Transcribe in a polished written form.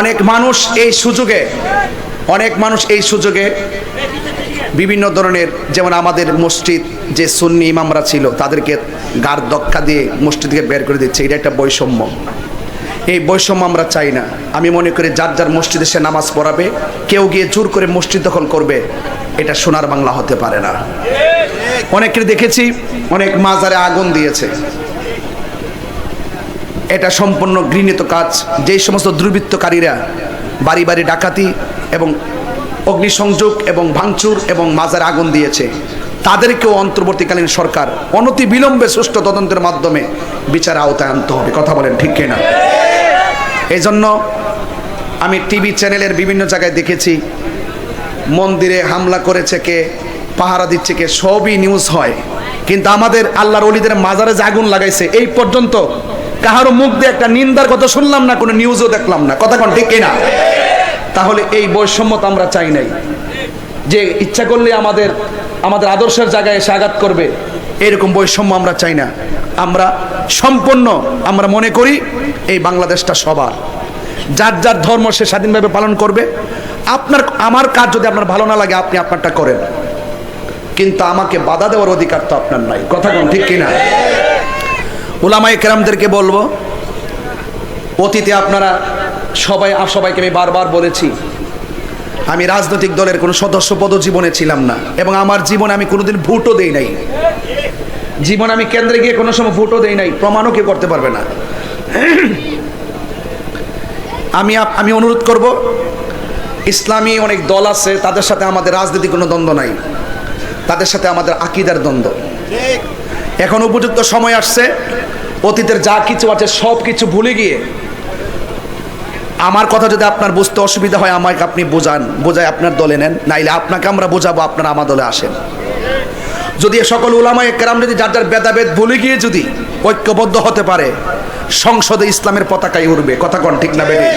অনেক মানুষ এই সুযোগে বিভিন্ন ধরনের, যেমন আমাদের মসজিদ যে সুন্নি ইমামরা ছিল তাদেরকে গাড় ধাক্কা দিয়ে মসজিদ থেকে বের করে দিচ্ছে। এটা একটা বৈষম্য। এই বৈষম্য আমরা চাই না। আমি মনে করি যার যার মসজিদে সে নামাজ পড়াবে, কেউ গিয়ে জোর করে মসজিদ দখল করবে, এটা সোনার বাংলা হতে পারে না। অনেকের দেখেছি অনেক মাজারে আগুন দিয়েছে, এটা সম্পূর্ণ ঘৃণিত কাজ। যেই সমস্ত দুর্বৃত্তকারীরা বাড়ি বাড়ি ডাকাতি এবং অগ্নিসংযোগ এবং ভাঙচুর এবং মাজারে আগুন দিয়েছে, তাদেরকেও অন্তর্বর্তীকালীন সরকার অনতি বিলম্বে সুষ্ঠু তদন্তের মাধ্যমে বিচার আওতায় আনতে হবে। কথা বলেন ঠিক কিনা? এই জন্য আমি টিভি চ্যানেলের বিভিন্ন জায়গায় দেখেছি মন্দিরে হামলা করেছে কে, পাহারা দিচ্ছে কে, সবই নিউজ হয়। কিন্তু আমাদের আল্লাহর ওলিদের মাজারে যে আগুন লাগাইছে, এই পর্যন্ত কাহারও মুখ দিয়ে একটা নিন্দার কথা শুনলাম না, কোনো নিউজও দেখলাম না। কথা কোন ঠিক কিনা? তাহলে এই বৈষম্য তো আমরা চাই নাই, যে ইচ্ছা করলে আমাদের আদর্শের জায়গায় এসে আঘাত করবে, এরকম বৈষম্য আমরা চাই না। আমরা মনে করি এই বাংলাদেশটা সবার, যার যার ধর্ম সে স্বাধীনভাবে পালন করবে। আমার কাজ যদি আপনার ভালো না লাগে, আপনি আপনারটা করেন, কিন্তু আমাকে বাধা দেওয়ার অধিকার তো আপনার নাই। কথা কোন ঠিক কিনা? উলামায়ে কেরামদেরকে বলবো, অতীতে আপনারা সবাইকে আমি বারবার বলেছি, আমি রাজনৈতিক দলের কোনো সদস্য পদ জীবনে ছিলাম না, এবং আমার জীবনে আমি কোনোদিন ভোটও দেই নাই। জীবনে আমি কেন্দ্রে গিয়ে কোনো সময় ভোটও দেই নাই, প্রমাণও কেউ করতে পারবে না। আমি অনুরোধ করব, ইসলামী অনেক দল আছে, তাদের সাথে আমাদের রাজনীতি কোনো দ্বন্দ্ব নাই, তাদের সাথে আমাদের আকীদার দ্বন্দ্ব। এখন উপযুক্ত সময় আসছে, অতীতের যা কিছু আছে সব কিছু ভুলে গিয়ে, আমার কথা যদি আপনার বুঝতে অসুবিধা হয়, আমাকে আপনি বোঝায় আপনার দলে নেন, নাইলে আপনাকে আমরা বোঝাবো, আপনারা আমার দলে আসেন। যদি সকল উলামায়ে কেরাম যদি যার যার ভেদাভেদ ভুলে গিয়ে যদি ঐক্যবদ্ধ হতে পারে, সংসদে ইসলামের পতাকাই উড়বে। কথা কোন ঠিক না বেঠিক?